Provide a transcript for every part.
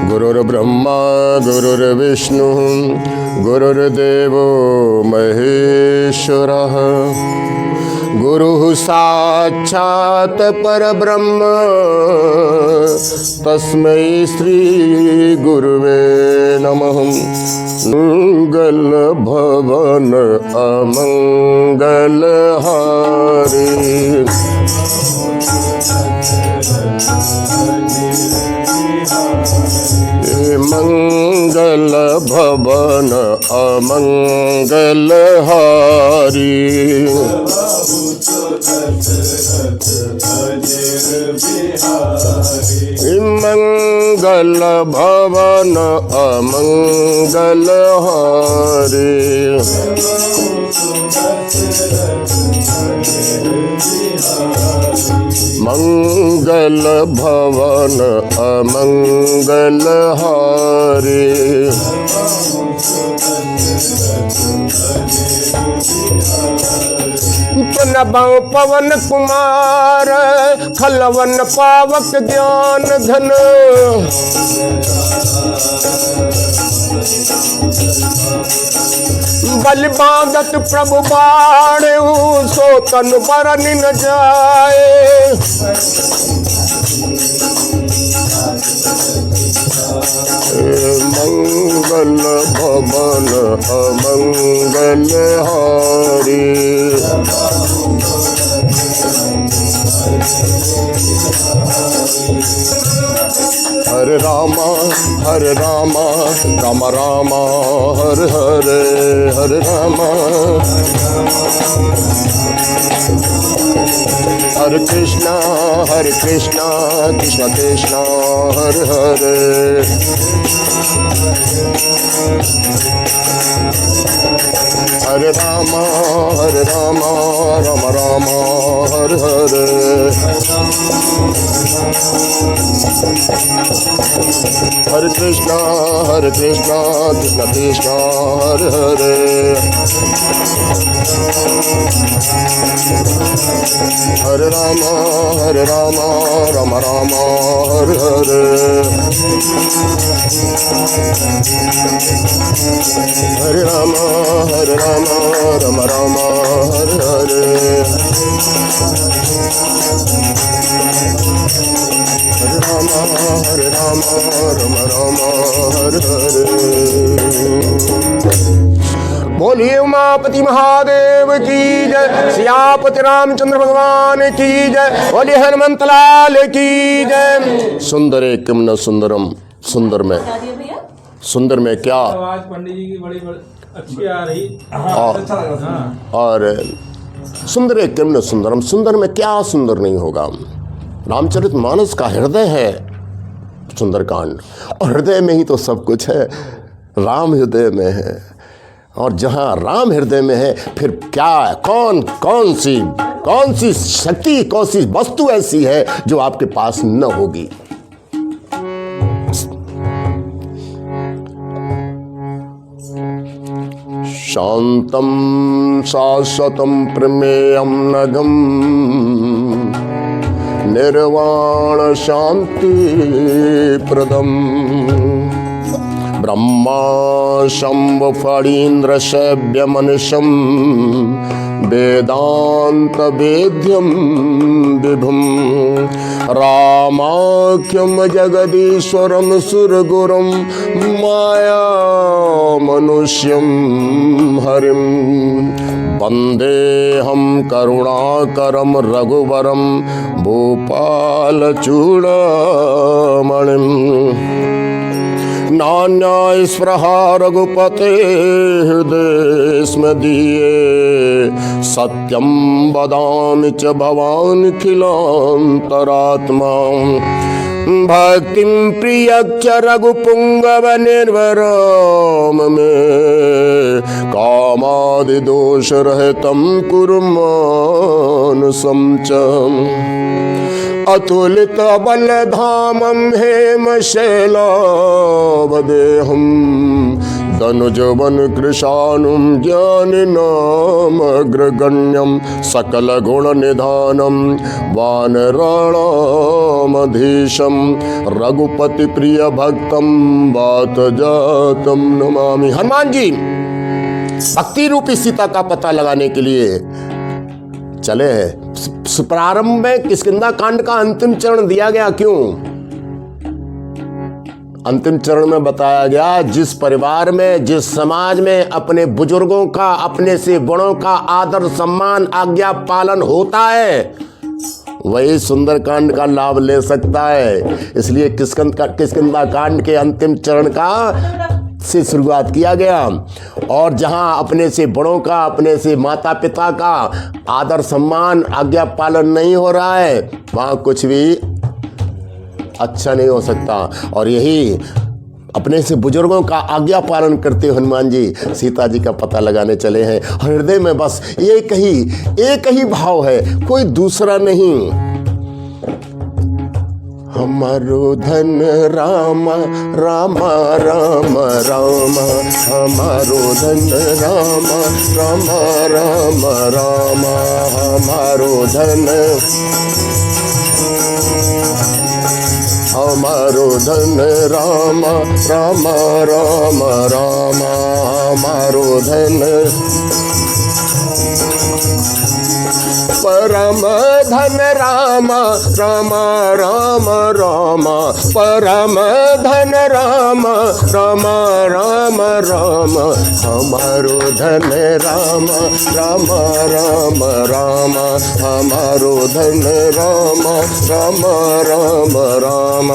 गुरुर्ब्रह्मा गुरुर्विष्णु गुरुर्देवो महेश्वरः गुरुः साक्षात् परब्रह्म तस्मै श्री गुरुवे नमः। मंगल भवन अमंगल हारी मंगल भवन अमंगल हारी मंगल भवन अमंगल हारी मंगल भवन अमंगल हारी पवन कुमार खलवन पावक ज्ञान धन बल बांधत प्रभु बाणे सो तन बरन न जाए। मंगल भवन अमंगल हारी हरे रामा राम रामा हरे हरे हरे रामा हरे कृष्णा कृष्णा कृष्णा हरे हरे हरे रामा राम राम हरे हरे हरे कृष्णा कृष्णा कृष्णा हरे हरे हरे रामा राम राम हरे हरे हरे रामा राम राम हरे हरे हरे रामा राम राम हरे हरे। बोलिए उमापति महादेव की जय, सियापति रामचंद्र भगवान की जय, बोलिए हनुमंत लाल की जय। सुंदरे किम न सुंदरम, सुंदर में क्या आवाज पंडित जी की बड़ी अच्छी आ रही और सुंदरे किम न सुंदरम, सुंदर में क्या सुंदर नहीं होगा। रामचरितमानस का हृदय है सुंदरकांड, और हृदय में ही तो सब कुछ है। राम हृदय में है, और जहाँ राम हृदय में है फिर क्या कौन सी शक्ति, कौन सी वस्तु ऐसी है जो आपके पास न होगी। शांतम शाश्वतम प्रमेयम नघम निर्वाण शांति प्रदम ब्रह्मा शंभ फणीन्द्र शैव्य मनुष्यम वेदांत वेद्यम विभुम रामाख्यम जगदीश्वरम सुरगुरुम माया मनुष्यम हरिम वंदेहम करुणाकरम रघुवरम भूपाल चूड़ामणिम नान्या स्पृहा रघुपते हृदय स्मदीये सत्यम वदामि च भवान् खिलान्तरात्मा भक्तिं प्रियच्च रघुपुंगव निर्वराम मे कामादिदोष रहितं कुरु मानसं च अतुलित बलधामं हेम शैलावदेहं धनुजवन कृशानुम ज्ञान नाम अग्रगण्यम सकल गुण निधानम वानराणामधीशम रघुपति प्रिय भक्तम बात जातम नमामि। हनुमान जी भक्ति रूपी सीता का पता लगाने के लिए चले हैं। प्रारंभ में किष्किंधा कांड का अंतिम चरण दिया गया। क्यों अंतिम चरण में बताया गया? जिस परिवार में, जिस समाज में अपने बुजुर्गों का, अपने से बड़ों का आदर सम्मान आज्ञा पालन होता है, वही सुंदरकांड का लाभ ले सकता है। इसलिए किष्किंधा कांड के अंतिम चरण का से शुरुआत किया गया। और जहां अपने से बड़ों का, अपने से माता पिता का आदर सम्मान आज्ञा पालन नहीं हो रहा है, वहां कुछ भी अच्छा नहीं हो सकता। और यही अपने से बुजुर्गों का आज्ञा पालन करते हनुमान जी सीता जी का पता लगाने चले हैं। हृदय में बस एक ही भाव है, कोई दूसरा नहीं। हमारो धन राम राम राम राम, हमारो धन राम राम राम राम, हमारो धन, हमारो धन राम राम राम राम, हमारो धन परम धन राम राम राम राम, परम धन राम राम राम राम, हमारो धन राम राम राम राम, हमारो धन राम राम राम राम,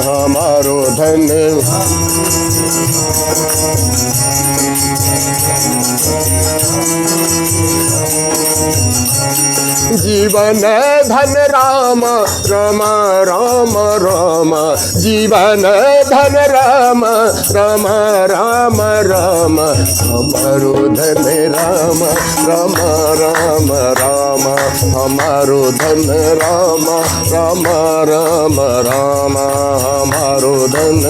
हमारो धन जीवन धन राम राम राम राम, जीवन धन राम राम राम राम, हमारो धन राम राम राम राम, हमारो धन राम राम राम राम, हमारो धन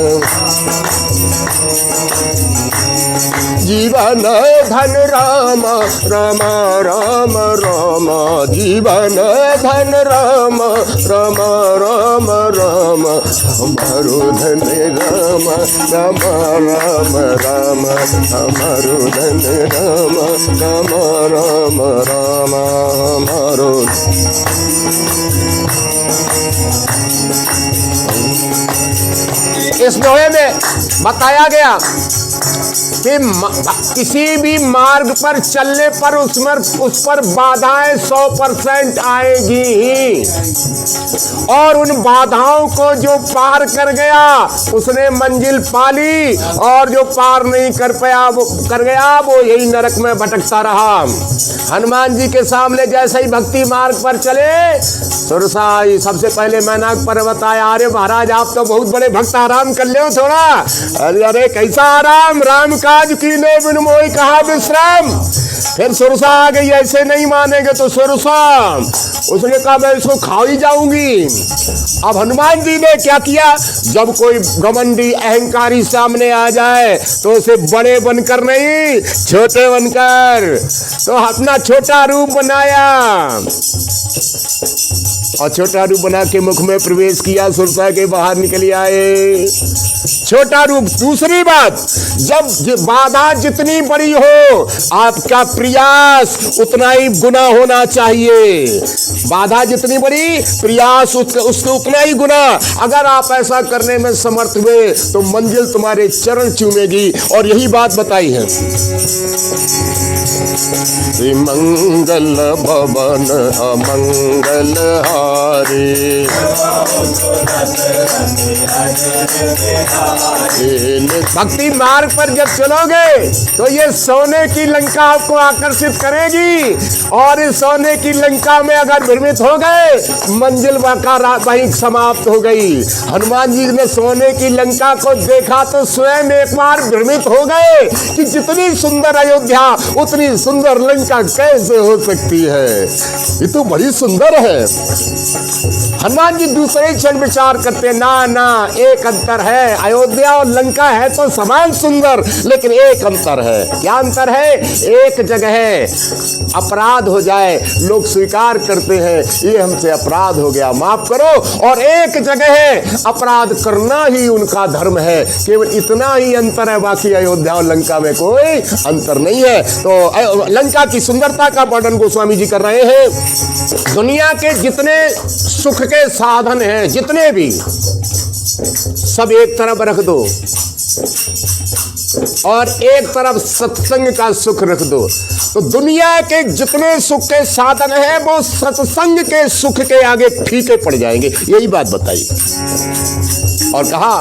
जीवन धन राम राम राम राम, जीवन धन राम राम राम राम, हमारो धन राम राम राम राम, हमारो धन राम राम राम राम, हमारो इस दोहे में बताया गया कि किसी भी मार्ग पर चलने पर उस पर बाधाएं 100% आएगी ही, और उन बाधाओं को जो पार कर गया उसने मंजिल पा ली, और जो पार नहीं कर गया वो यही नरक में भटकता रहा। हनुमान जी के सामने जैसे ही भक्ति मार्ग पर चले, सुरसाई सबसे पहले मैनाक पर्वत आया। अरे महाराज आप तो बहुत बड़े भक्त, आराम कर ले थोड़ा। अरे कैसा आराम, राम काज कीने बिन मोहि कहा विश्राम। फिर सुरसा आ गई, ऐसे नहीं मानेंगे तो सुरसा, उसने कहा मैं इसको खा ही जाऊंगी। अब हनुमान जी ने क्या किया, जब कोई घमंडी अहंकारी सामने आ जाए तो उसे बड़े बनकर नहीं, छोटे बनकर, तो अपना छोटा रूप बनाया और छोटा रूप बना के मुख में प्रवेश किया, सुरसा के बाहर निकल आए, छोटा रूप। दूसरी बात, जब बाधा जितनी बड़ी हो आपका प्रयास उतना ही गुना होना चाहिए। बाधा जितनी बड़ी, प्रयास उसके उतना ही गुना। अगर आप ऐसा करने में समर्थ हुए तो मंजिल तुम्हारे चरण चूमेगी। और यही बात बताई है, मंगल भवन अमंगल हारे, भक्ति मार्ग पर जब चलोगे तो ये सोने की लंका आपको आकर्षित करेगी, और इस सोने की लंका में अगर भ्रमित हो गए मंजिल वहीं समाप्त हो गई। हनुमान जी ने सोने की लंका को देखा तो स्वयं एक बार भ्रमित हो गए कि जितनी सुंदर अयोध्या उतनी सुंदर लंका कैसे हो सकती है, ये तो बड़ी सुंदर है। हनुमान जी दूसरे क्षण विचार करते, ना ना एक अंतर है, अयोध्या और लंका है तो समान सुंदर, लेकिन एक अंतर है। क्या अंतर है? एक जगह अपराध हो जाए, लोग स्वीकार करते हैं ये हमसे अपराध हो गया, माफ करो, और एक जगह अपराध करना ही उनका धर्म है। केवल इतना ही अंतर है, बाकी अयोध्या और लंका में कोई अंतर नहीं है। तो लंका की सुंदरता का वर्णन गोस्वामी जी कर रहे हैं। दुनिया के जितने सुख के साधन हैं, जितने भी, सब एक तरफ रख दो और एक तरफ सत्संग का सुख रख दो, तो दुनिया के जितने सुख के साधन हैं वो सत्संग के सुख के आगे फीके पड़ जाएंगे। यही बात बताई और कहा,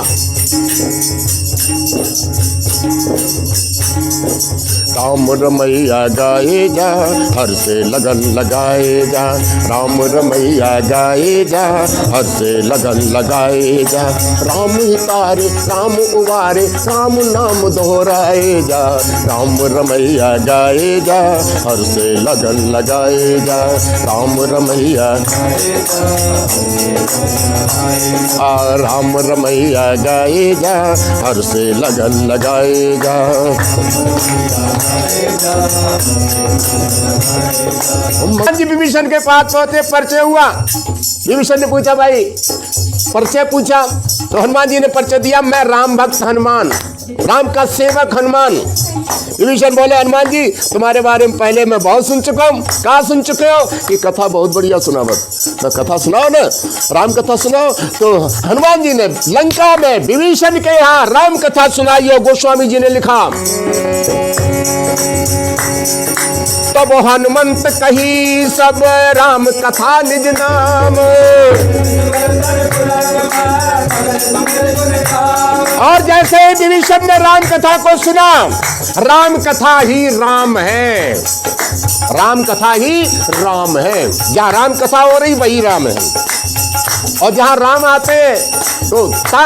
राम रमैया गाए जा, हर से लगन लगाए जा, राम रमैया गाए जा, हर से लगन लगाए जा, राम ही तारे राम उबारे, राम नाम दोहराए जा, राम रमैया गाए जा, हर से लगन लगाए जा, राम रमैया राम रमैया गाए जा, हर से लगन लगाए जा। जी विभीषण के पास पहुंचे, परिचय हुआ। विभीषण ने पूछा, भाई परिचय पूछा, तो हनुमान जी ने परिचय दिया, मैं राम भक्त हनुमान, राम का सेवक हनुमान। विभीषण बोले, हनुमान जी तुम्हारे बारे में पहले मैं बहुत सुन चुका हूँ। कहाँ सुन चुके हो? कि कथा बहुत बढ़िया सुना, बस तो कथा सुनाओ ना, राम कथा सुनाओ। तो हनुमान जी ने लंका में विभीषण के यहाँ राम कथा सुनाई और गोस्वामी जी ने लिखा, तब हनुमंत कही सब राम कथा निज नाम। और जैसे विभीषण ने राम कथा को सुना, राम कथा ही राम है, राम कथा ही राम है। जहाँ राम कथा हो रही वही राम है, और जहाँ राम आते तो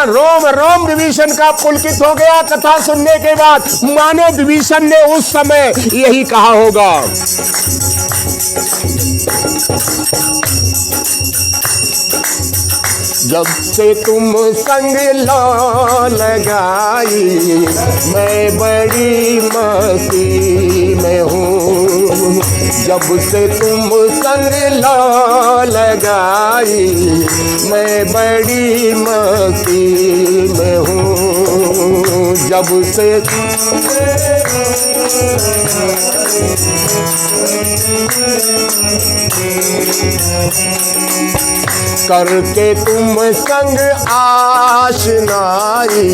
रोम रोम विभीषण का पुलकित हो गया कथा सुनने के बाद। मानो विभीषण ने उस समय यही कहा होगा, जब से तुम संग लो लगाई, मैं बड़ी मस्ती में हूँ। जब से तुम संग लो लगाई, मैं बड़ी मस्ती में हूँ। जब से करके तुम संग आशनाई,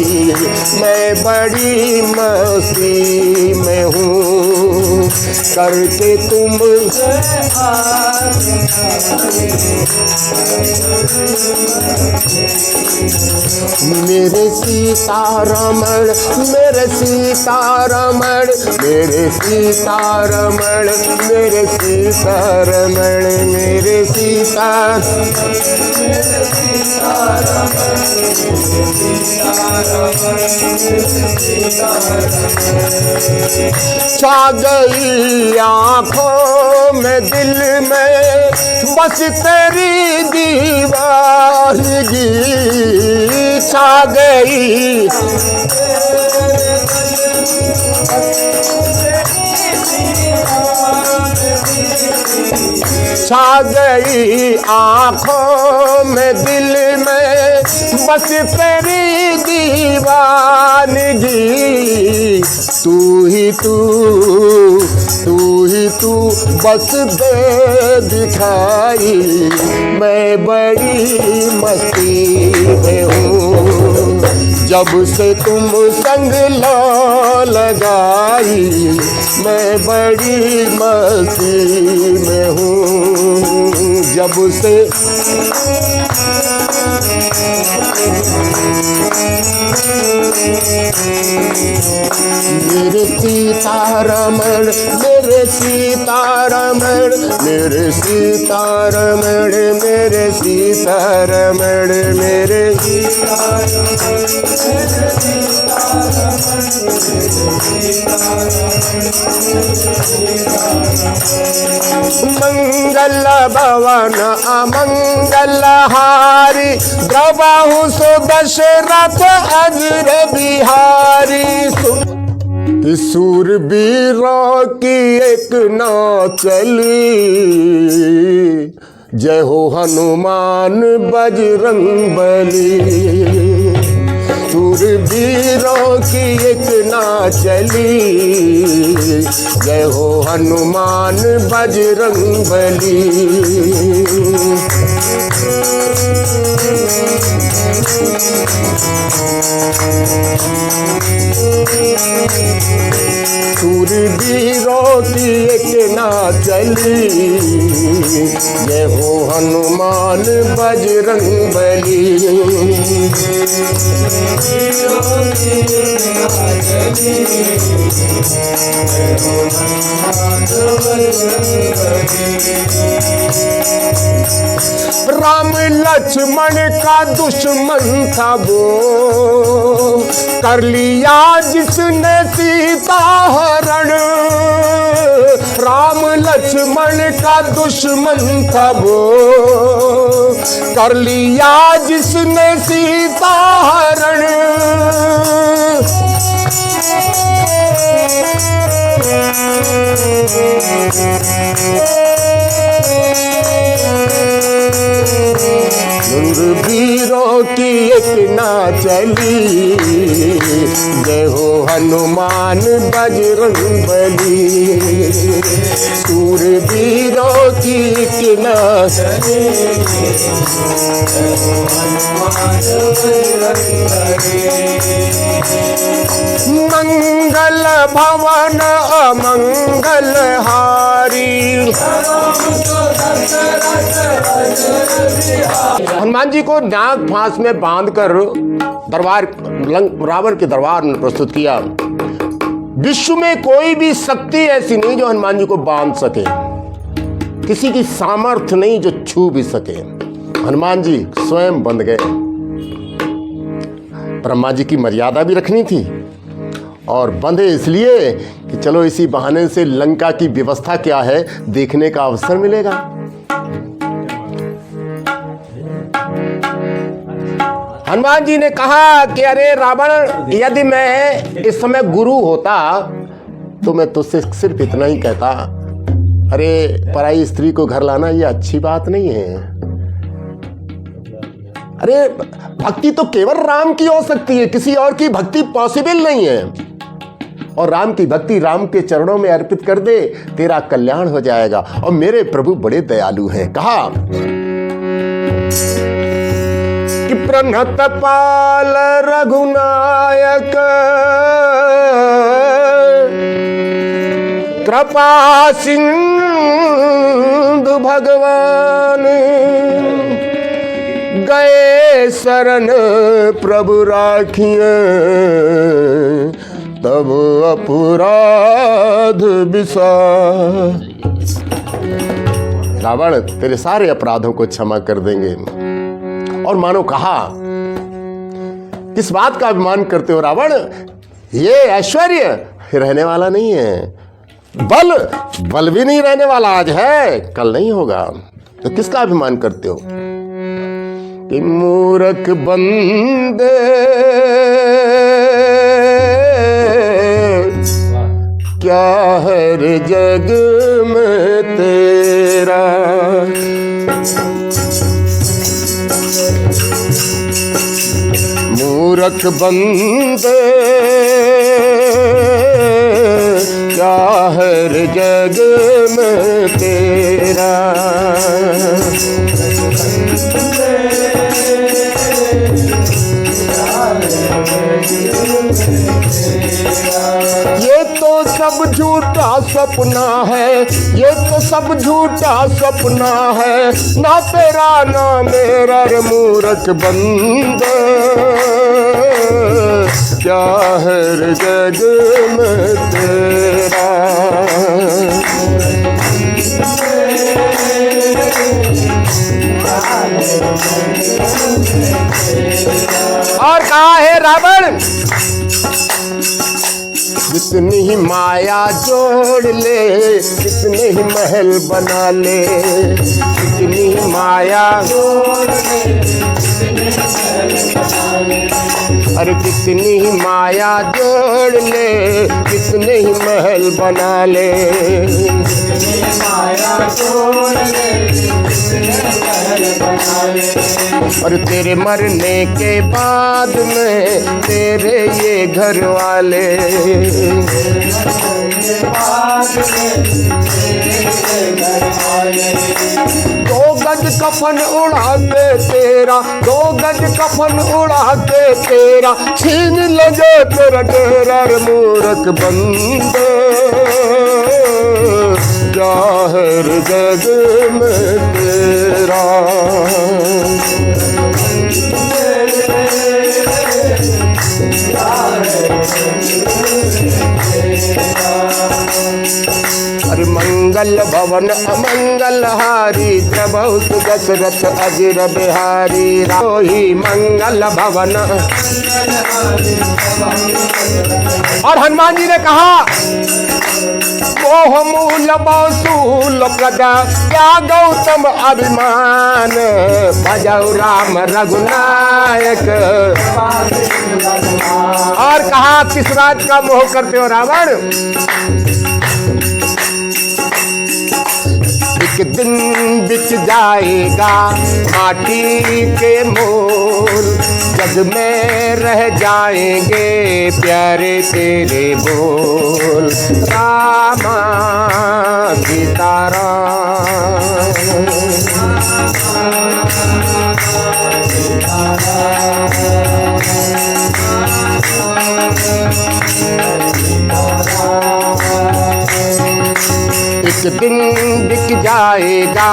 मैं बड़ी मस्ती में हूँ। करके तुम मेरे सीतारमण, मेरे सीतारमण, मेरे सीतारमण, मेरे सीतारमण, मेरे सीता छा गई आँखों में दिल में, बस तेरी दीवानगी छा गई। छा गई आँखों में दिल में, बस तेरी दीवानगी। तू ही तू, तू ही तू बस दे दिखाई, मैं बड़ी मस्ती में हूँ। जब से तुम संग लो लगाई, मैं बड़ी मस्ती में हूँ। जब से मेरे सीतारमण, मेरे सीतारमण, मेरे सीतारमण, मेरे सीतारमण, मेरे मंगल मंगल भवन अमंगल हारी, द्रवहु सुदशरथ अजर बिहारी। सूरबीरों की एक नाव चली, जय हो हनुमान बजरंग बली। सूरबीरों की एक नाव चली, जय हो हनुमान बजरंग बली। सूरबीरों की एक नाव चली, जय हो हनुमान बजरंग बली। राम लक्ष्मण का दुश्मन था वो, कर लिया जिसने सीता हरण। राम लक्ष्मण का दुश्मन था वो, कर लिया जिसने सीता हरण। सूरबीरों की एक नाव चली, जय हो हनुमान बजरंग बली। सूरबीरों की एक नाव चली, जय हो हनुमान बजरंग बली। मंगल भवन अमंगल हारी, हनुमान जी को नाग फांस में बांधकर रावण के दरबार में प्रस्तुत किया। विश्व में कोई भी शक्ति ऐसी नहीं जो हनुमान जी को बांध सके, किसी की सामर्थ्य नहीं जो छू भी सके। हनुमान जी स्वयं बंध गए। ब्रह्मा जी की मर्यादा भी रखनी थी और बंधे इसलिए कि चलो इसी बहाने से लंका की व्यवस्था क्या है देखने का अवसर मिलेगा। हनुमान जी ने कहा कि अरे रावण, यदि मैं इस समय गुरु होता तो मैं तुझसे सिर्फ इतना ही कहता, अरे पराई स्त्री को घर लाना ये अच्छी बात नहीं है। अरे भक्ति तो केवल राम की हो सकती है, किसी और की भक्ति पॉसिबल नहीं है। और राम की भक्ति राम के चरणों में अर्पित कर दे, तेरा कल्याण हो जाएगा। और मेरे प्रभु बड़े दयालु हैं। कहा कि प्रणत पाल रघुनायक, कृपा सिंधु भगवान, गए शरण प्रभु राखिए, तब अपराध विसार। रावण तेरे सारे अपराधों को क्षमा कर देंगे। और मानो कहा, किस बात का अभिमान करते हो रावण, ये ऐश्वर्य रहने वाला नहीं है, बल भी नहीं रहने वाला, आज है कल नहीं होगा, तो किसका अभिमान करते हो। कि मूर्ख बंदे क्या है रे जग में तेरा, मूर्ख बंदे क्या है रे जग में तेरा। ये तो सब झूठा सपना है, ये तो सब झूठा सपना है, ना तेरा ना मेरा रे मूर्ख बंदे, क्या है रे जग में तेरा। और कहा है रावण, कितनी ही माया जोड़ ले, कितने ही महल बना ले, कितनी ही माया जोड़ ले, कितने ही महल बना ले। अरे कितनी ही माया जोड़ ले, कितने ही महल बना ले, कितनी माया जोड़ ले, कितने महल बना ले। और तेरे मरने के बाद में तेरे ये घर वाले, दो गज कफन उड़ा के तेरा, दो गज कफन उड़ा के तेरा, छीन लगे तेरा डेरा मूरख बंदे, जाहिर जग में तेरा। अरे मंगल भवन अमंगल हारी, बहुत दशरथ अजिर बिहारी, रोही मंगल भवन। और हनुमान जी ने कहा मोह मूल मौसूल प्रजा, क्या गौतम अभिमान, भजौ राम रघुनायक। और कहा किस राज का मोह करते हो रावण, एक दिन बिक जाएगा माटी के मोल, जग में रह जाएंगे प्यारे तेरे बोल, रामा सीताराम। एक दिन बिक जाएगा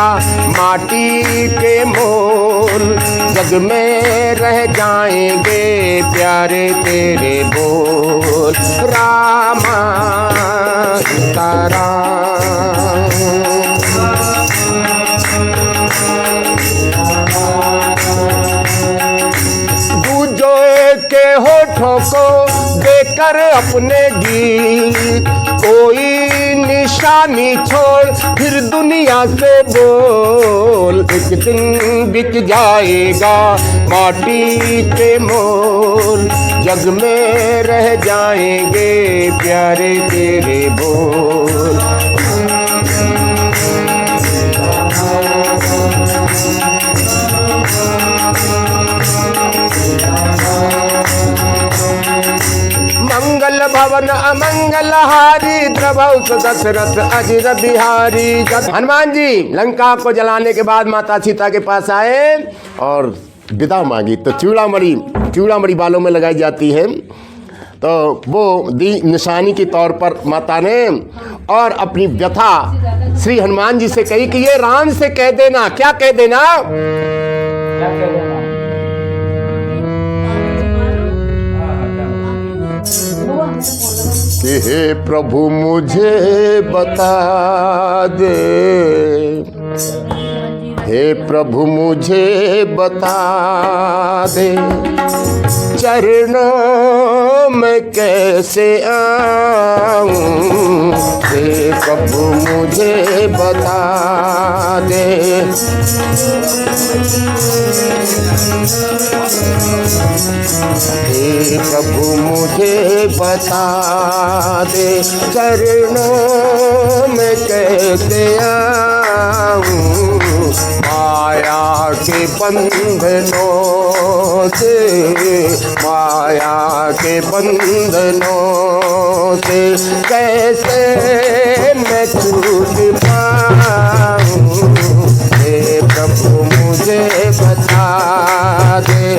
माटी के मोल, जग में रह जाएंगे प्यारे तेरे बोल, रामा सीताराम। के होठों को देकर अपने गीत, कोई निशानी छोड़ फिर दुनिया से बोल, एक दिन बिक जाएगा माटी के मोल, जग में रह जाएंगे प्यारे तेरे बोल। मंगल भवन अमंगल हारी, द्रवौत दशरथ अजिर बिहारी। हनुमान जी लंका को जलाने के बाद माता सीता के पास आए और विदा मांगी, तो चूड़ामणि बालों में लगाई जाती है, तो वो दी निशानी के तौर पर माता ने, और अपनी व्यथा श्री हनुमान जी से कही कि ये राम से कह देना। क्या कह देना? कि हे प्रभु मुझे बता दे, हे प्रभु मुझे बता दे, चरणों में कैसे आऊं, हे प्रभु मुझे बता दे। हे प्रभु मुझे बता दे, चरणों में कैसे आऊं, माया के बंधनों से, माया के बंधनों से कैसे मैं छूट पाऊं, हे प्रभु मुझे बता दे।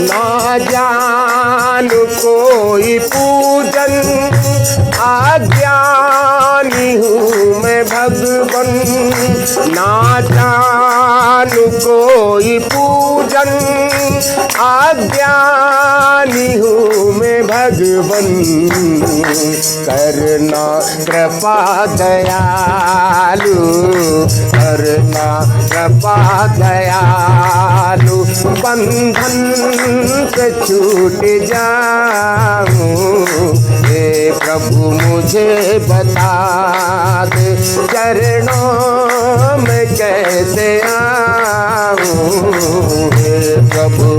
ना जान कोई पूजन, अज्ञानी हूँ मैं भगवन, ना जान कोई पूजन, अज्ञानी हूँ मैं भगवन, करना कृपा दयालु, करना कृपा दयालु। बंधन से छूट जाऊं, हे प्रभु मुझे बता दे, चरणों में कैसे आऊं, हे प्रभु।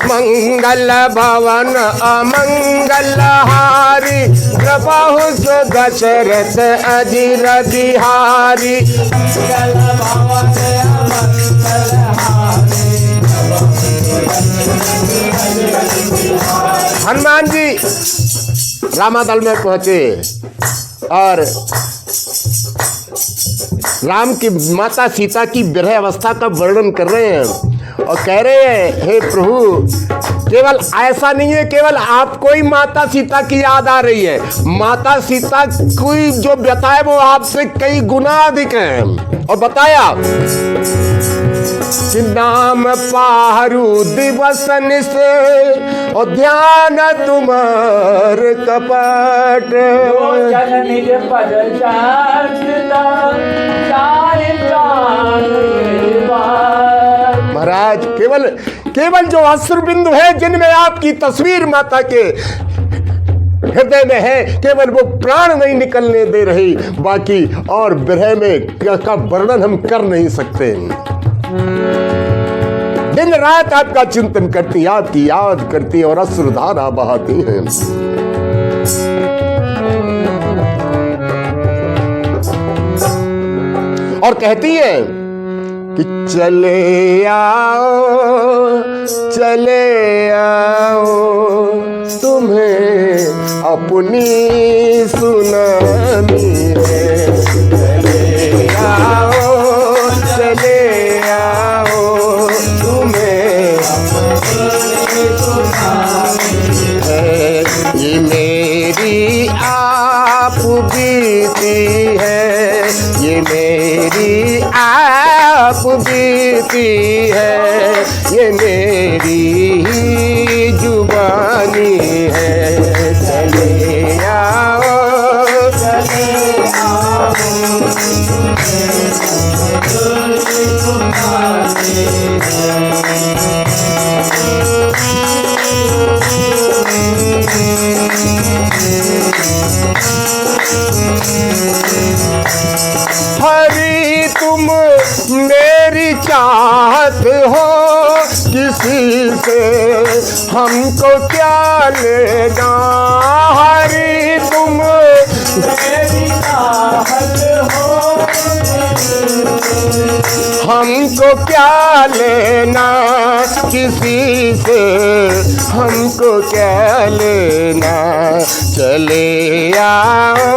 मंगल भवन अमंगल हारी, प्रभु सो दशरथ अजीर बिहारी। मंगल भवन अमंगल हारी, हनुमान जी रामादल में पहुंचे और राम की माता सीता की विरह अवस्था का वर्णन कर रहे हैं और कह रहे हैं, हे प्रभु, केवल ऐसा नहीं है केवल आपको ही माता सीता की याद आ रही है, माता सीता की जो व्यथा है वो आपसे कई गुना अधिक है। और बताया कि नाम पाहरू दिवस निस और ध्यान तुम्हार कपट, निज पद महाराज केवल जो अश्रु बिंदु है जिनमें आपकी तस्वीर माता के हृदय में है, केवल वो प्राण नहीं निकलने दे रही, बाकी और विरह में का वर्णन हम कर नहीं सकते। दिन रात आपका चिंतन करती, आपकी याद करती और अश्रुधारा बहाती हैं। और कहती है कि चले आओ तुम्हें अपनी सुनानी है। चले आओ तुम्हें अपनी सुनानी है। ये मेरी आप बीती है, ये मेरी आप बीती है, ये मेरी ही जुबानी है। चले आओ हरी तुम मेरी चाहत हो, किसी से हमको क्या लेना। हरी तुम मेरी चाहत हो, हमको क्या लेना, किसी से हमको क्या लेना। चले आओ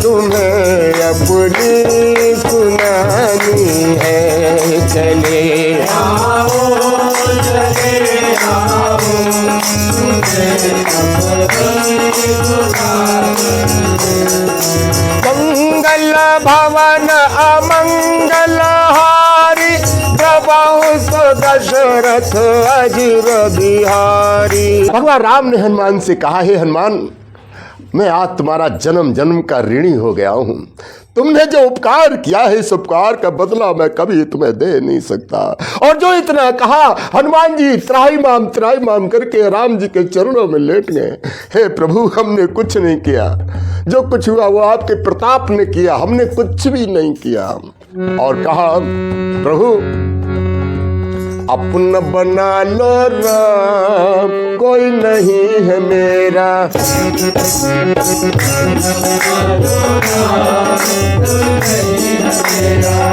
तुम्हें अपनी सुनानी है। चले आओ मंगल भवन अमंगल हारी, प्रभु सो दशरथ अजीर बिहारी। भगवान राम ने हनुमान से कहा, हे हनुमान, मैं आज तुम्हारा जन्म जन्म का ऋणी हो गया हूँ। तुमने जो उपकार किया है, इस उपकार का बदला मैं कभी तुम्हें दे नहीं सकता। और जो इतना कहा, हनुमान जी त्राही माम करके राम जी के चरणों में लेट गए। हे प्रभु, हमने कुछ नहीं किया, जो कुछ हुआ वो आपके प्रताप ने किया, हमने कुछ भी नहीं किया। और कहा, प्रभु अपना बना लो राम, कोई नहीं है मेरा।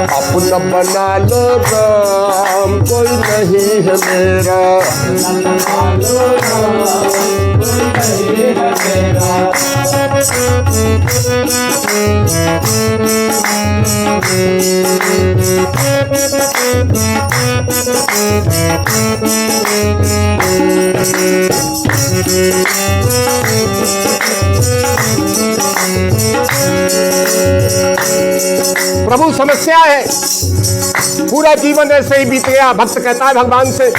अपना बना लो राम, कोई नहीं है मेरा। प्रभु समस्या है, पूरा जीवन ऐसे ही बीत गया। भक्त कहता है भगवान से,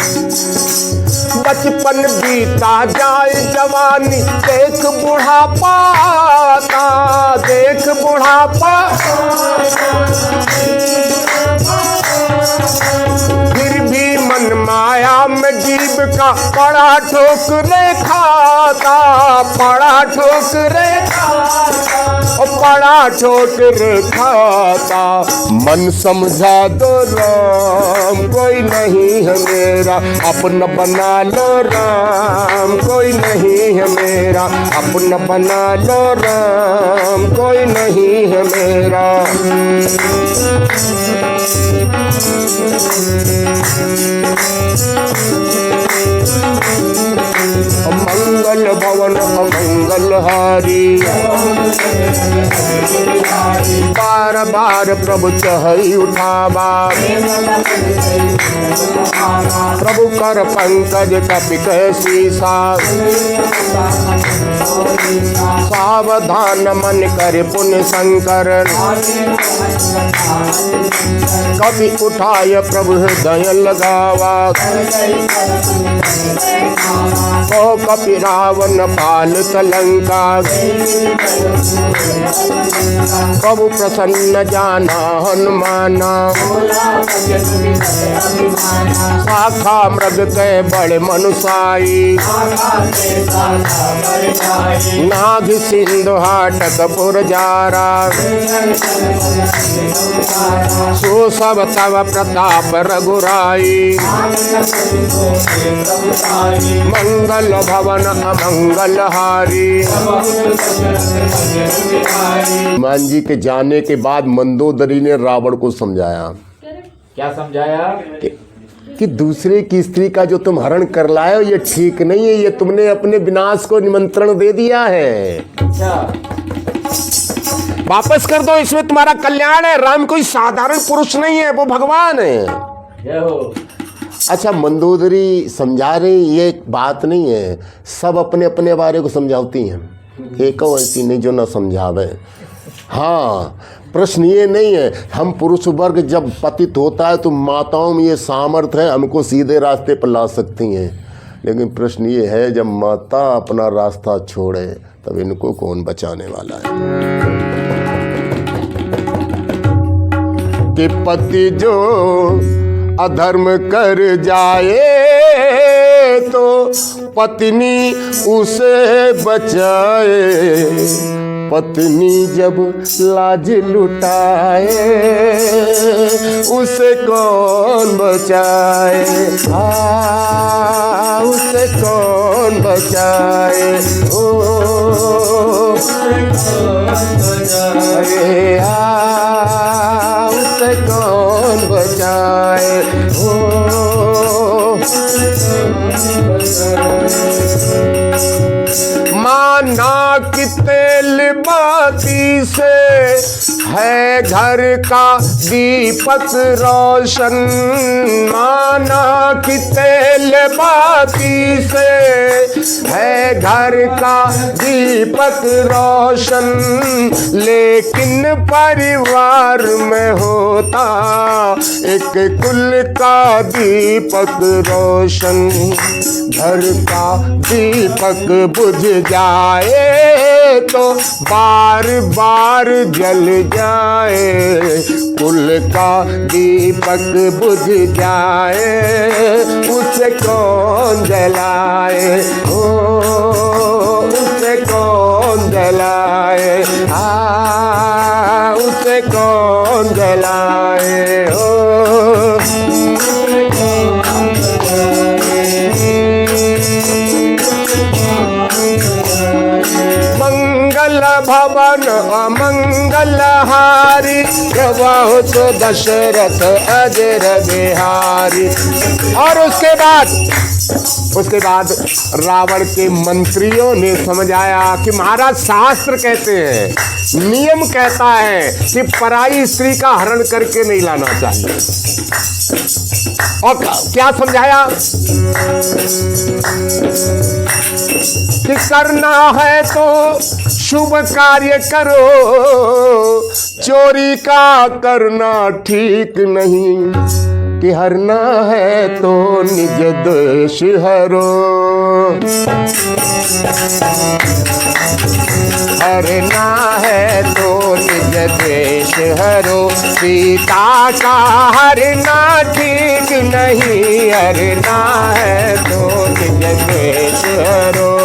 बचपन बीता जाए जवानी, देख बुढ़ापा आता, देख बुढ़ापा, फिर भी मन माया में जीव का बड़ा ठोकरे खाता, बड़ा ठोकरे खाता, बड़ा ठोकरे खाता। मन समझा दो राम, कोई नहीं है मेरा, अपना बना लो राम, कोई नहीं है मेरा, अपना बना लो राम, कोई नहीं है मेरा। मंगल भवन अमंगल हारी, बार बार प्रभु चहई उठावा, प्रभु कर पंकज कपि कैसी सा, सावधान मन कर पुण्य शंकर, कभी उठाय प्रभु हृदय लगावा, ओ कपि रावण पाल कलंका, प्रभु प्रसन्न जाना हनुमाना, शाखा मृग के बड़े मनुसाई, नाग सिंधु हाटकपुर जारा, सो सब तव प्रताप रघुराई, मंगल भवन अमंगल हारी। हनुमान जी के जाने के बाद मंदोदरी ने रावण को समझाया। क्या समझाया? कि दूसरे की स्त्री का जो तुम हरण कर लाए हो ये ठीक नहीं है, ये तुमने अपने विनाश को निमंत्रण दे दिया है। अच्छा, वापस कर दो, इसमें तुम्हारा कल्याण है। राम कोई साधारण पुरुष नहीं है, वो भगवान है। जय हो। अच्छा, मंदोदरी समझा रही, ये बात नहीं है, सब अपने अपने बारे को समझाती हैं, एक ऐसी नहीं जो ना समझावे। हाँ, प्रश्न ये नहीं है, हम पुरुष वर्ग जब पतित होता है तो माताओं में ये सामर्थ्य है, हमको सीधे रास्ते पर ला सकती हैं, लेकिन प्रश्न ये है जब माता अपना रास्ता छोड़े तब इनको कौन बचाने वाला है। कि पति जो अधर्म कर जाए तो पत्नी उसे बचाए, पत्नी जब लाज लुटाए उसे कौन बचाए, उसे कौन बचाए, उसे कौन बचाए, माना कि तेल बाती से है घर का दीपक रोशन, माना कि तेल बाती से है घर का दीपक रोशन, लेकिन परिवार में होता एक कुल का दीपक रोशन। घर का दीपक बुझ जाए तो बार बार जल जाए, कुल का दीपक बुझ जाए उसे कौन जलाए, उसे कौन जलाए, उसे कौन जलाए, मंगल भवन अमंगल मंगलहारी प्रभु तो दशरथ अजर बिहारी। और उसके बाद रावण के मंत्रियों ने समझाया कि महाराज शास्त्र कहते हैं, नियम कहता है कि पराई स्त्री का हरण करके नहीं लाना चाहिए। और क्या समझाया कि करना है तो शुभ कार्य करो, चोरी का करना ठीक नहीं, कि हरना है तो निज दोष हरो, हरना है तो निज द्वेष हरो, सीता का हरना ठीक नहीं, हरना है तो निज द्वेष हरो।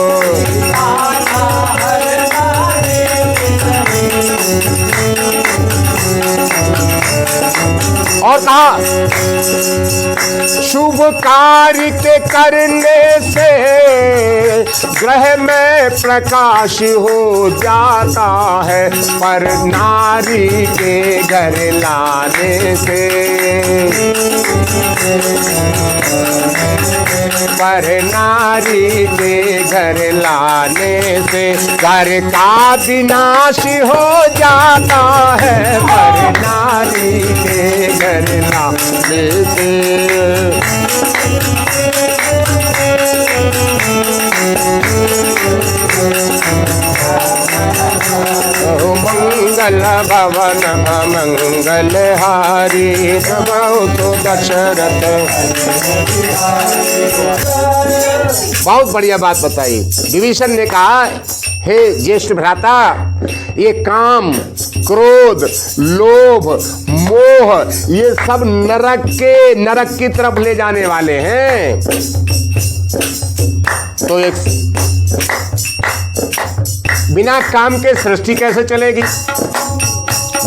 और कहा शुभ कार्य के करने से ग्रह में प्रकाश हो जाता है, पर नारी के घर लाने से, पर नारी के घर लाने से घर का विनाश हो जाता है, पर नारी के घर लाने से। मंगल भवन मंगल हारी प्रभु तो दशरथ। बहुत बढ़िया बात बताई। विभीषण ने कहा, हे ज्येष्ठ भ्राता, ये काम, क्रोध, लोभ, मोह, ये सब नरक की तरफ ले जाने वाले हैं। तो एक बिना काम के सृष्टि कैसे चलेगी?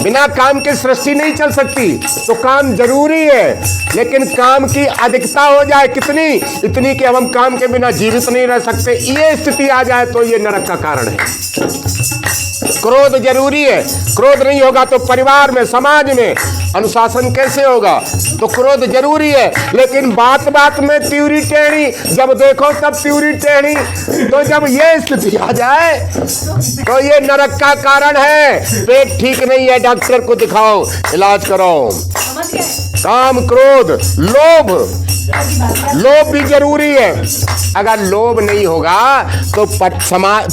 बिना काम के सृष्टि नहीं चल सकती। तो काम जरूरी है, लेकिन काम की अधिकता हो जाए कितनी, इतनी कि अब हम काम के बिना जीवित नहीं रह सकते, ये स्थिति आ जाए तो ये नरक का कारण है। क्रोध जरूरी है, क्रोध नहीं होगा तो परिवार में, समाज में अनुशासन कैसे होगा? तो क्रोध जरूरी है, लेकिन बात बात में त्यूरी टेढ़ी, जब देखो तब त्यूरी टेढ़ी, तो जब ये स्थिति आ जाए तो ये नरक का कारण है। पेट ठीक नहीं है, डॉक्टर को दिखाओ, इलाज कराओ। काम, क्रोध, लोभ, लोभ भी जरूरी है। अगर लोभ नहीं होगा तो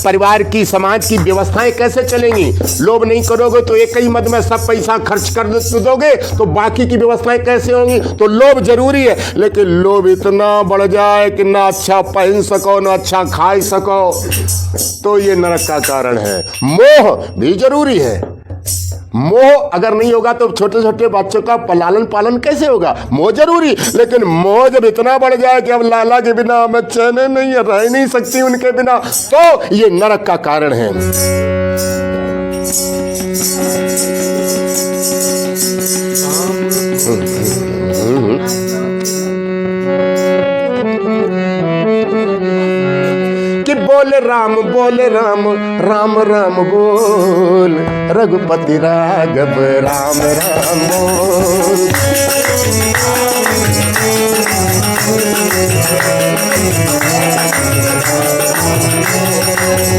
परिवार की, समाज की व्यवस्थाएं कैसे चलेंगी? लोभ नहीं करोगे तो एक ही मद में सब पैसा खर्च कर दोगे तो बाकी की व्यवस्थाएं कैसे होंगी? तो लोभ जरूरी है, लेकिन लोभ इतना बढ़ जाए कि ना अच्छा पहन सको ना अच्छा खा सको, तो ये नरक का कारण है। मोह भी जरूरी है। मोह अगर नहीं होगा तो छोटे छोटे बच्चों का लालन पालन कैसे होगा? मोह जरूरी, लेकिन मोह जब इतना बढ़ जाए कि अब लाला के बिना मैं चैन नहीं रह नहीं सकती उनके बिना, तो ये नरक का कारण है। बोल राम राम राम बोल, रघुपति राघव राम राम बोल।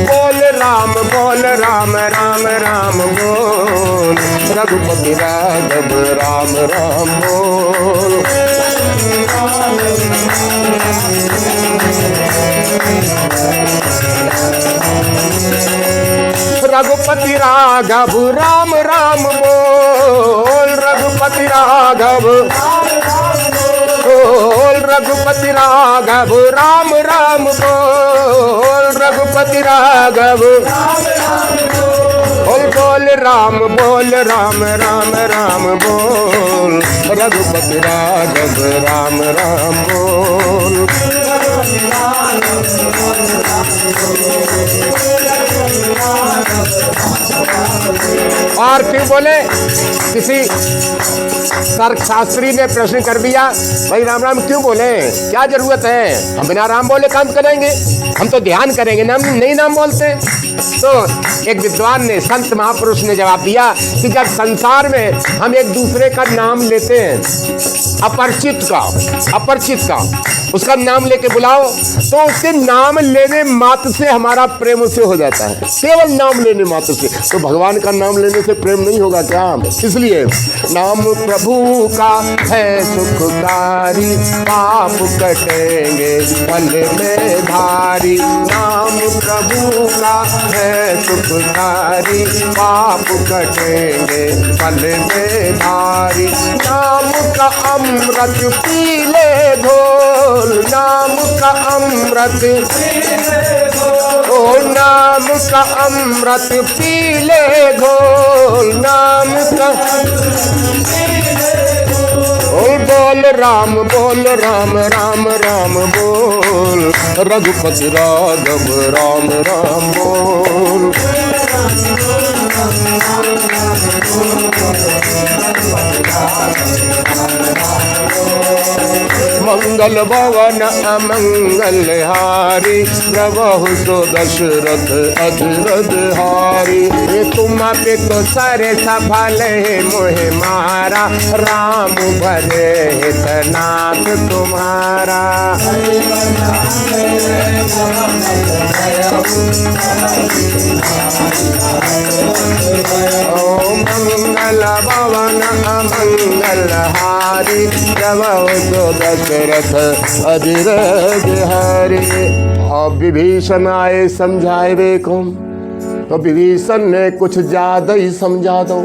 बोल राम राम राम बोल, रघुपति राघव राम राम बोल। रघुपति राघव राम राम बोल, रघुपति राघव बोल, रघुपति राघव राम राम बोल, रघुपति राघव बोल राम राम राम बोल, रघुपति राघव राम राम बोल। और फिर बोले, किसी तर्कशास्त्री ने प्रश्न कर दिया, भाई राम राम क्यों बोले, क्या जरूरत है, हम बिना राम बोले काम करेंगे, हम तो ध्यान करेंगे, नाम नहीं नाम बोलते। तो एक विद्वान ने, संत महापुरुष ने जवाब दिया कि जब संसार में हम एक दूसरे का नाम लेते हैं, अपरिचित का उसका नाम लेके बुलाओ, तो उसके नाम लेने मात्र से हमारा प्रेम उससे हो जाता है, केवल नाम लेने मात्र से। तो भगवान का नाम लेने से प्रेम नहीं होगा क्या? इसलिए नाम प्रभु का है सुखकारी, पाप कटेंगे पल में भारी। नाम प्रभु का है सुखकारी, पाप कटेंगे पल में भारी। नाम का अमृत पी ले घोल, नाम का अमृत, ओ नाम का अमृत पी ले घोल, नाम का बोल राम, बोल राम, राम राम बोल, रघुपति राघव राम राम बोल। मंगल भवन अमंगल हारी, प्रभु सो दशरथ अजरद हारी। ये तुम पे तो सारे सफल है मोहे मारा, राम भरे हितनाथ तुम्हारा। ओम मंगल भवन अमंगल हारी, प्रभु सो दशरथ अजरद हारी। अब विभीषण आए समझाए वे कौन, तो विभीषण ने कुछ ज्यादा ही समझा दो।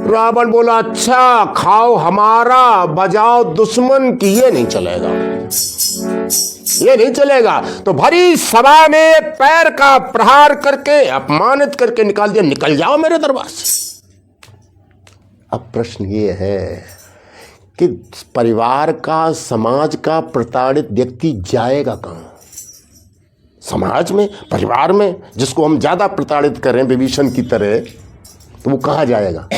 रावण बोला, अच्छा खाओ हमारा, बजाओ दुश्मन की, ये नहीं चलेगा, ये नहीं चलेगा। तो भरी सभा में पैर का प्रहार करके अपमानित करके निकाल दिया, निकल जाओ मेरे दरबार से। अब प्रश्न ये है कि परिवार का, समाज का प्रताड़ित व्यक्ति जाएगा कहाँ? समाज में, परिवार में, जिसको हम ज्यादा प्रताड़ित कर रहे हैं विभीषण की तरह, तो वो कहाँ जाएगा?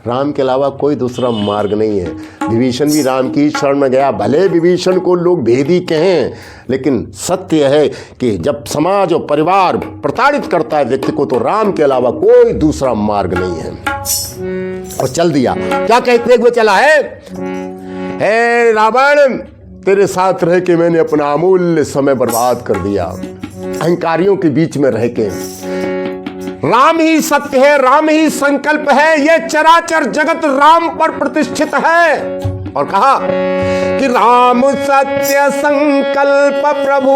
राम के अलावा कोई दूसरा मार्ग नहीं है। विभीषण भी राम की शरण में गया, भले विभीषण को लोग भेदी कहें, लेकिन सत्य है कि जब समाज और परिवार प्रताड़ित करता है व्यक्ति को, तो राम के अलावा कोई दूसरा मार्ग नहीं है। और चल दिया, क्या कहते हुए चला है, हे रावण तेरे साथ रह के मैंने अपना अमूल्य समय बर्बाद कर दिया, अहंकारियों के बीच में रह के। राम ही सत्य है, राम ही संकल्प है, ये चराचर जगत राम पर प्रतिष्ठित है। और कहा कि राम सत्य संकल्प प्रभु,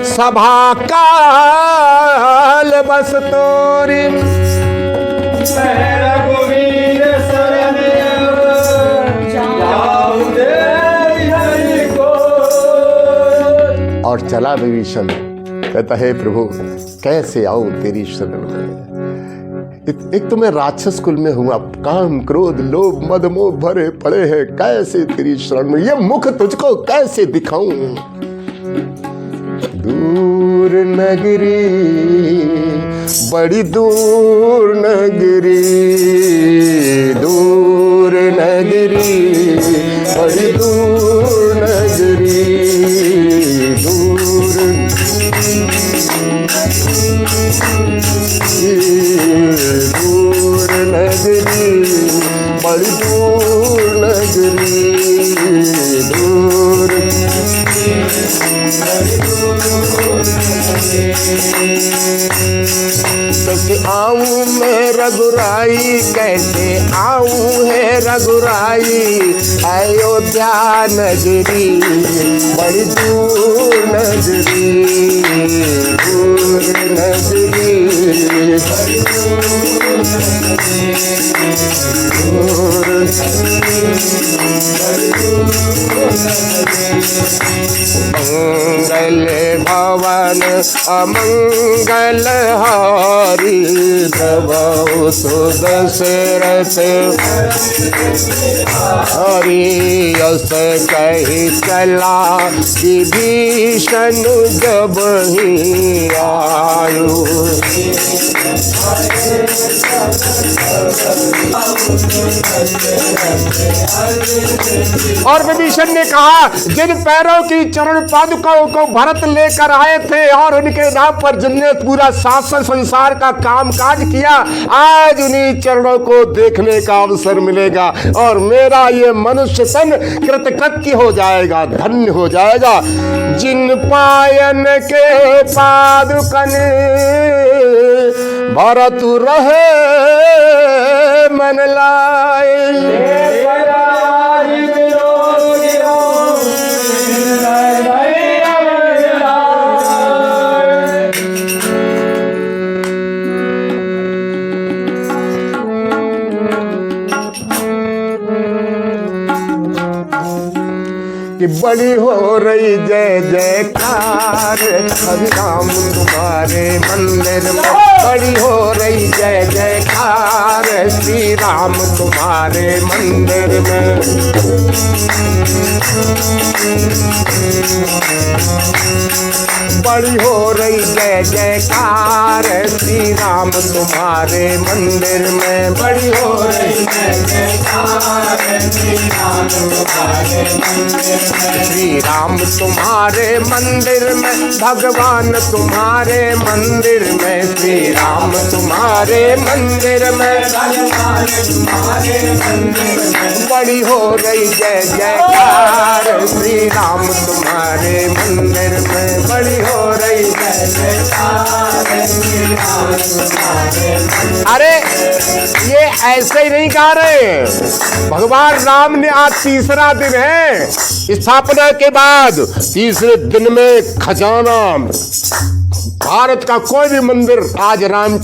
सभा काल बस तोरी। और चला विभीषण, कहता है प्रभु कैसे आऊं तेरी शरण में। एक तो मैं राक्षस कुल में हूं, अब काम क्रोध लोभ मद मोह भरे पड़े हैं, कैसे तेरी शरण में ये मुख तुझको कैसे दिखाऊं। दूर नगरी, बड़ी दूर नगरी, दूर नगरी, बड़ी दूर नगरी, दूर नगरी, बड़ी दूर नगरी, दूर। कैसे आऊं मैं रघुराई, कैसे आऊं है रघुराई, अयोध्या नगरी, बड़ी दूर नगरी, दूर नगरी, मंगल भवन अमंगल हारी द्रवहु सुदशरथ हरि यस कही चला विभीषण जब ही आयु। और विभीषण ने कहा, जिन पैरों की चरण पादुकाओं को भरत लेकर आए थे और उनके नाम पर जिनने पूरा शासन संसार का काम काज किया, आज उन्हीं चरणों को देखने का अवसर मिलेगा और मेरा ये मनुष्य तन कृतकृत्य हो जाएगा, धन्य हो जाएगा। जिन पायन के पादुकन भरत रहे मन लाए। कि बड़ी हो रही जय जयकार हरि राम तुम्हारे मंदिर में, बड़ी हो रही जय जयकार श्री राम तुम्हारे मंदिर में। बड़ी हो रही जय जयकार श्री राम तुम्हारे मंदिर में, बड़ी हो रही जय जयकार श्री राम तुम्हारे मंदिर में। श्री राम तुम्हारे मंदिर में, भगवान तुम्हारे मंदिर में, श्री राम तुम्हारे मंदिर में, भगवान तुम्हारे मंदिर में। बड़ी हो रही जय जयकार श्री राम तुम्हारे मंदिर में, बड़ी हो रही जय जयकार श्री राम तुम्हारे मंदिर। अरे ये ऐसे ही नहीं गा रहे हैं, भगवान राम ने आज तीसरा दिन है स्थापना के बाद, तीसरे दिन में खजाना भारत का कोई भी मंदिर आज राम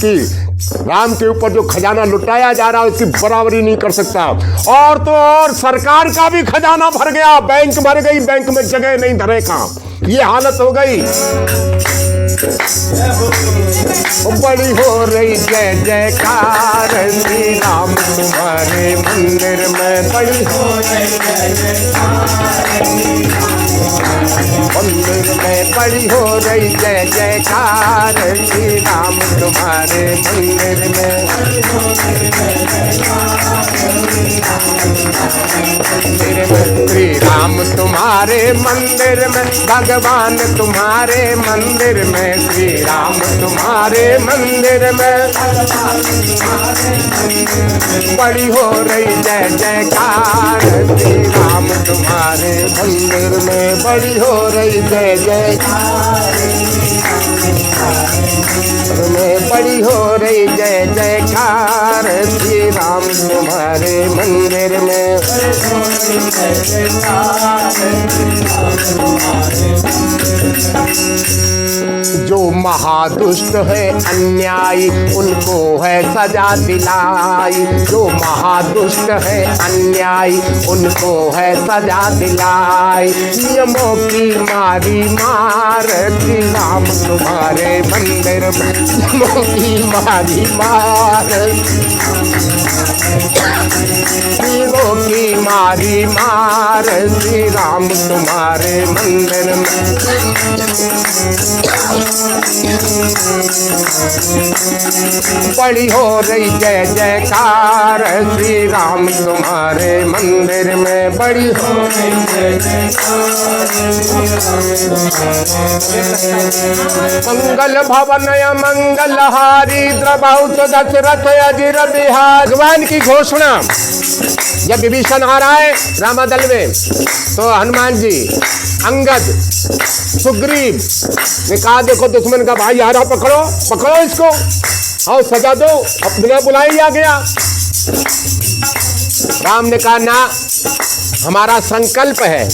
के ऊपर जो खजाना लुटाया जा रहा है उसकी बराबरी नहीं कर सकता। और तो और सरकार का भी खजाना भर गया, बैंक भर गई, बैंक में जगह नहीं धरे का, ये हालत हो गई। बड़ी हो रही जय जयकार श्री राम तुम्हारे मंदिर में, बड़ी हो रही जय जयकार मंदिर में, बड़ी हो रही जय जयकार श्री राम तुम्हारे मंदिर में। श्री राम तुम्हारे मंदिर में, भगवान तुम्हारे मंदिर में, श्री राम तुम्हारे मंदिर में। बड़ी हो रही जय जयकार श्री राम तुम्हारे मंदिर में, बड़ी हो रही जय जयकार में, बड़ी हो रही जय जयकार श्री राम तुम्हारे मंदिर में। जो महादुष्ट है अन्यायी उनको है सजा दिलाई, जो महादुष्ट है अन्यायी उनको है सजा दिलाई। नियमों की मारी मार श्री राम तुम्हारे मंदिर में, नियमों की मारी मार, नियमों की मारी मार श्री राम तुम्हारे मंदिर में। बड़ी हो रही जय जयकार श्री राम तुम्हारे मंदिर में, बड़ी हो रही जय जयकार। मंगल भवन मंगल हारी द्रवहु दशरथ अजिर बिहार। भगवान की घोषणा जब विभीषण आ रहा है रामादल में, तो हनुमान जी, अंगद, सुग्रीव ने कहा देखो दुश्मन का भाई आ रहा, पकड़ो पकड़ो इसको, आओ सजा दो, अब बिना बुलाए ही आ गया। राम ने कहा ना, हमारा संकल्प है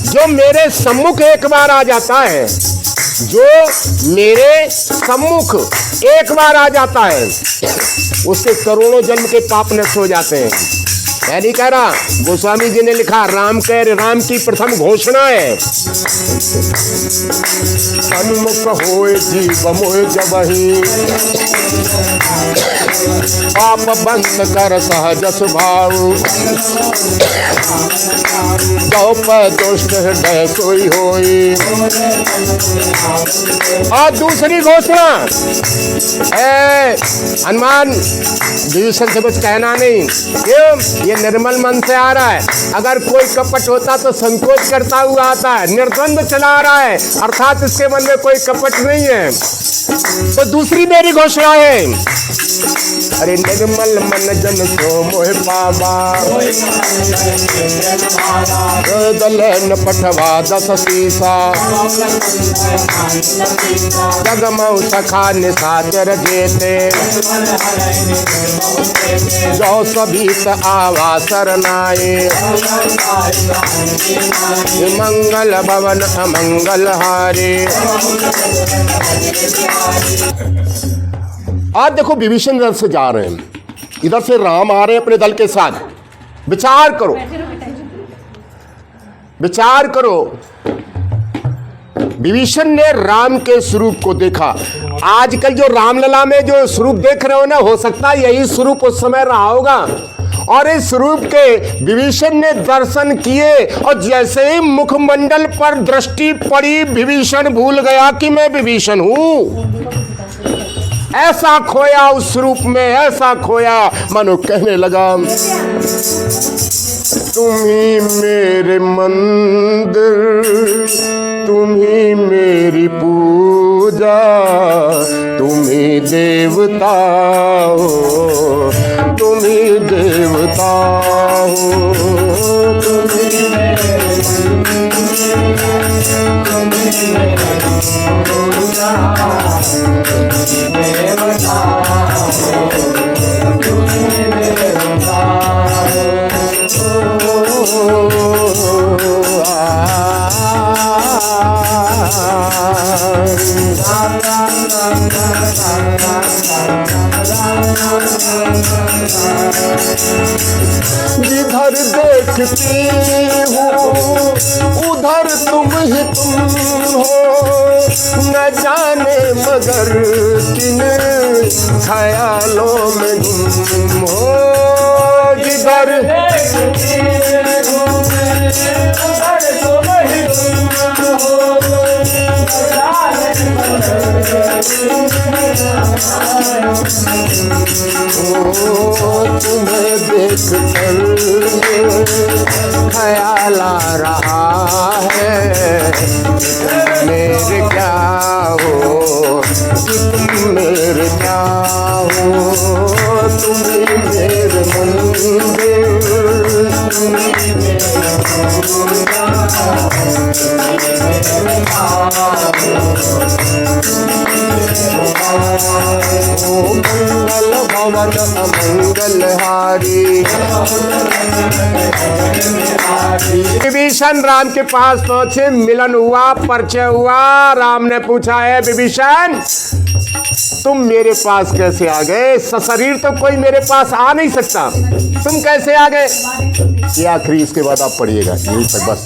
जो मेरे सम्मुख एक बार आ जाता है, जो मेरे सम्मुख एक बार आ जाता है उसके करोड़ों जन्म के पाप नष्ट हो जाते हैं। मैं नहीं कह रहा, गोस्वामी जी ने लिखा, राम की प्रथम घोषणा है, सन्मुख होए जीव मोह जबहि, पाप बंद कर सहज स्वभाव, जो पर दुष्ट हृदय सोई होई। और दूसरी घोषणा, हनुमान विभीषण से कुछ कहना नहीं, क्यों? ये निर्मल मन से आ रहा है। अगर कोई कपट होता तो संकोच करता हुआ आता है, निर्द्वंद चला रहा है, अर्थात इसके मन में कोई कपट नहीं है। तो दूसरी मेरी घोषणा है, अरे निर्मल मन जन सो मोह पावा, दलन पठवा दस सीसा, जगमऊ सखा निशाचर जेते, जो सभी आवा सरनाए, मंगल भवन अमंगल हारे। आज देखो विभीषण इधर से जा रहे हैं, इधर से राम आ रहे हैं अपने दल के साथ। विचार करो, विचार करो, विभीषण ने राम के स्वरूप को देखा। आजकल जो रामलला में जो स्वरूप देख रहे हो ना, हो सकता है यही स्वरूप उस समय रहा होगा। और इस स्वरूप के विभीषण ने दर्शन किए, और जैसे ही मुखमंडल पर दृष्टि पड़ी, विभीषण भूल गया कि मैं विभीषण हूं। ऐसा खोया उस स्वरूप में, ऐसा खोया, मानो कहने लगा, तुम ही मेरे मंदिर, तुम ही मेरी पूजा, तुम ही देवता हो, तुम ही देवता हो, तुम ही जिधर देखती हूँ उधर तुम ही तुम हो, न जाने मगर किन ख्यालों में गुम हो। जिधर देखती हूँ उधर तुम ही तुम हो, तुम्हें देख कर ख्याल आ रहा है, मेरे क्या हो कि तुम मेरे क्या हो, तुम मेरे मंदिर, मंगल भवन अमंगल हारी। विभीषण राम के पास पहुंचे, मिलन हुआ, परिचय हुआ। राम ने पूछा, है विभीषण तुम मेरे पास कैसे आ गए? सशरीर तो कोई मेरे पास आ नहीं सकता, तुम कैसे आ गए? ये आखिरी, इसके बाद आप पढ़िएगा, यही तक बस।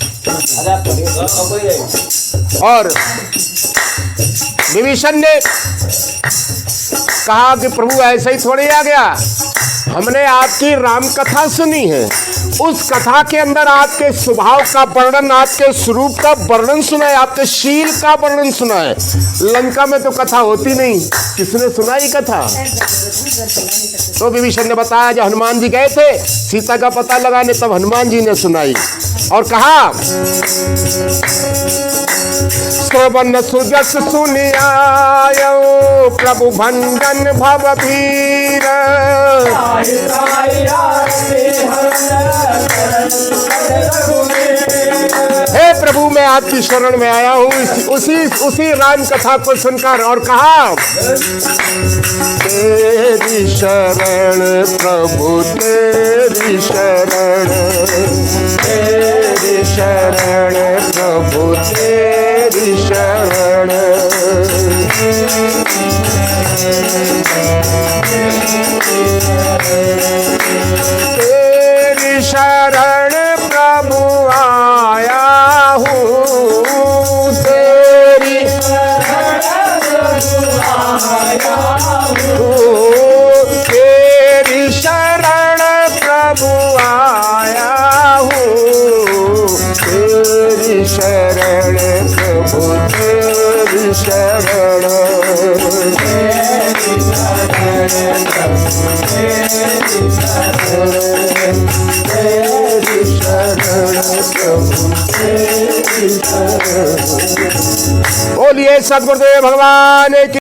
और विभीषण ने कहा कि प्रभु ऐसे ही थोड़े आ गया, हमने आपकी राम कथा सुनी है, उस कथा के अंदर आपके स्वभाव का वर्णन, आपके स्वरूप का वर्णन सुना है, आपके शील का वर्णन सुना है। लंका में तो कथा होती नहीं, किसने सुनाई कथा? तो विभीषण ने बताया, जब हनुमान जी गए थे सीता का पता लगाने, तब हनुमान जी ने सुनाई और कहा, श्रवण सुजस सुनियायो प्रभु भंजन भव भीर, हे प्रभु मैं आपकी शरण में आया हूँ उसी राम कथा को सुनकर। और कहा, तेरी शरण प्रभु तेरी शरण, तेरी शरण प्रभु तेरी शरण, तेरी बोलिए सद्गुरुदेव भगवान की